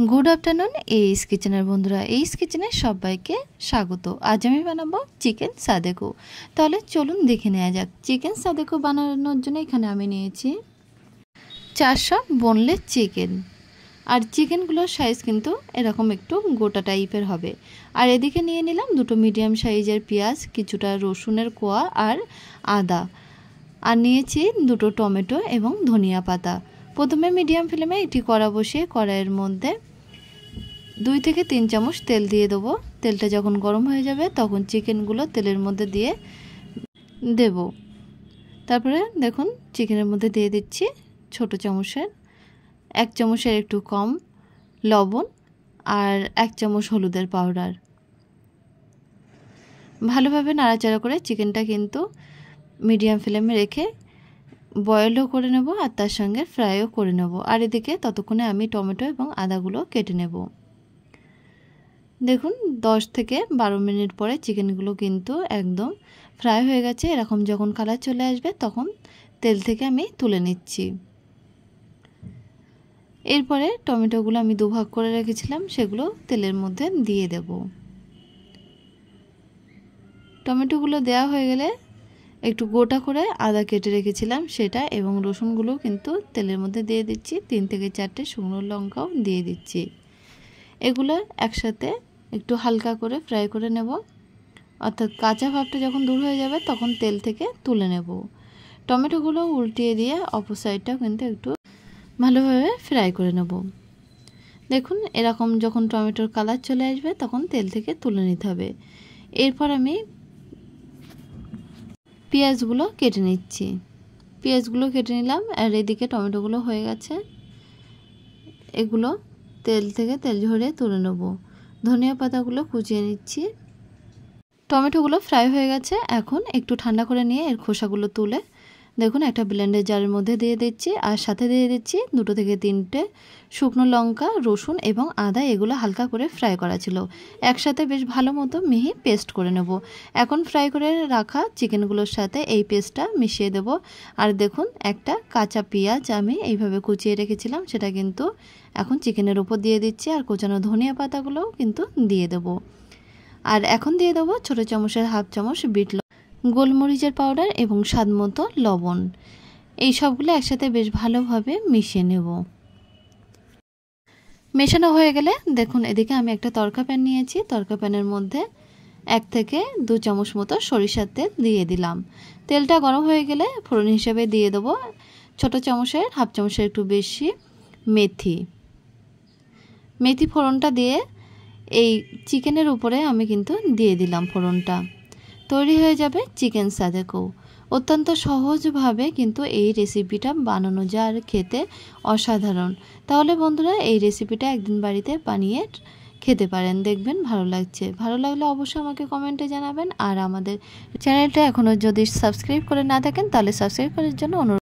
Good afternoon S किचेनर बंधुरा S किचेने सबाइके स्वागत। आज आमी बानाबो चिकेन सादेकु। ताहले चलुन देखे नेওয়া যাক। चिकेन सादेकु बानानोर जोन्नो एखाने आमी निয়েছি 400 बोनलेस चिकेन और चिकेनगुलोर साइज किन्तु एरकम एकटु गोटा टाइपेर होबे। और एदिके निये निलाम दुटो मीडियाम साइजेर पेंयाज, किछुटा रसुनेर कोया और आदा और निয়েছি दुटो टमेटो एवं धनिया पाता। प्रथमे मीडियाम फ्लेमे एटी कड़ा बसिए कड़ाइয়ের মধ্যে 2 থেকে 3 চামচ তেল দিয়ে দেব। তেলটা যখন গরম হয়ে যাবে তখন চিকেনগুলো তেলের মধ্যে দিয়ে দেব। তারপরে দেখুন চিকেনের মধ্যে দিয়ে দিচ্ছি ছোট চামচের 1 চামচের একটু কম লবণ আর 1 চামচ হলুদের পাউডার। ভালোভাবে নাড়াচাড়া করে চিকেনটা কিন্তু মিডিয়াম ফ্লেমে রেখে বয়েলও করে নেব আর তার সঙ্গে ফ্রাইও করে নেব। আর এদিকে ততক্ষণে আমি টমেটো এবং আদাগুলো কেটে নেব। দেখুন 10 থেকে 12 মিনিট পরে চিকেনগুলো কিন্তু একদম ফ্রাই হয়ে গেছে। এরকম যখন কালার চলে আসবে তখন তেল থেকে আমি তুলে নিচ্ছি। এরপরে টমেটোগুলো আমি দুভাগ করে রেখেছিলাম সেগুলো তেলের মধ্যে দিয়ে দেব। টমেটোগুলো দেওয়া হয়ে গেলে একটু গোটা করে আদা কেটে রেখেছিলাম সেটা এবং রসুনগুলো কিন্তু তেলের মধ্যে দিয়ে দিচ্ছি। 3 থেকে 4টে শুকনো লঙ্কাও দিয়ে দিচ্ছি। এগুলো একসাথে একটু হালকা করে ফ্রাই করে নেব, অর্থাৎ কাঁচা ভাবটা যখন দূর হয়ে যাবে তখন তেল থেকে তুলে নেব। টমেটোগুলো উল্টিয়ে দিয়ে অপর সাইডটাও কিন্তু একটু ভালোভাবে ফ্রাই করে নেব। দেখুন এরকম যখন টমেটোর কালার চলে আসবে তখন তেল থেকে তুলে নিতে হবে। এরপর আমি পেঁয়াজগুলো কেটে নিচ্ছি। পেঁয়াজগুলো কেটে নিলাম আর এদিকে টমেটোগুলো হয়ে গেছে। এগুলো তেল থেকে তেল ঝরিয়ে তুলে নেব। ধনিয়া পাতাগুলো কুচিয়ে নিচ্ছি। টমেটোগুলো ফ্রাই হয়ে গেছে। এখন একটু ঠান্ডা করে নিয়ে এর খোসাগুলো তুলে দেখুন একটা ব্লেন্ডার জারের মধ্যে দিয়ে দিচ্ছি আর সাথে দিয়ে দিচ্ছি 2 থেকে 3টে শুকনো লঙ্কা, রসুন এবং আদা। এগুলো হালকা করে ফ্রাই করা ছিল। একসাথে বেশ ভালো মতো মিহি পেস্ট করে নেব। এখন ফ্রাই করে রাখা চিকেনগুলোর সাথে এই পেস্টটা মিশিয়ে দেব। আর দেখুন একটা কাঁচা পেঁয়াজ আমি এইভাবে কুচিয়ে রেখেছিলাম সেটা কিন্তু এখন চিকেনের উপর দিয়ে দিচ্ছি আর কোচানো ধনিয়া পাতাগুলোও কিন্তু দিয়ে দেব। আর এখন দিয়ে দেব ছোট চামচের হাফ চামচ বিট গোলমরিচের পাউডার এবং স্বাদমতো লবণ। এই সবগুলো একসাথে বেশ ভালোভাবে মিশিয়ে নেব। মেশানো হয়ে গেলে দেখুন এদিকে আমি একটা তড়কা প্যান নিয়েছি। তড়কা প্যানের মধ্যে 1 থেকে 2 চামচ মতো সরিষার তেল দিয়ে দিলাম। তেলটা গরম হয়ে গেলে ফোড়ন হিসেবে দিয়ে দেব ছোট চামচের হাফ চামচের একটু বেশি মেথি ফোড়নটা দিয়ে এই চিকেনের উপরে আমি কিন্তু দিয়ে দিলাম ফোড়নটা। তৈরি হয়ে যাবে চিকেন সাদেকু। অত্যন্ত সহজভাবে কিন্তু এই রেসিপিটা বানানো যায় আর খেতে অসাধারণ। তাহলে বন্ধুরা এই রেসিপিটা একদিন বাড়িতে বানিয়ে খেতে পারেন, দেখবেন ভালো লাগছে। ভালো লাগলে অবশ্যই আমাকে কমেন্টে জানাবেন। আর আমাদের চ্যানেলটা এখনও যদি সাবস্ক্রাইব করে না থাকেন তাহলে সাবস্ক্রাইব করার জন্য অনুরোধ।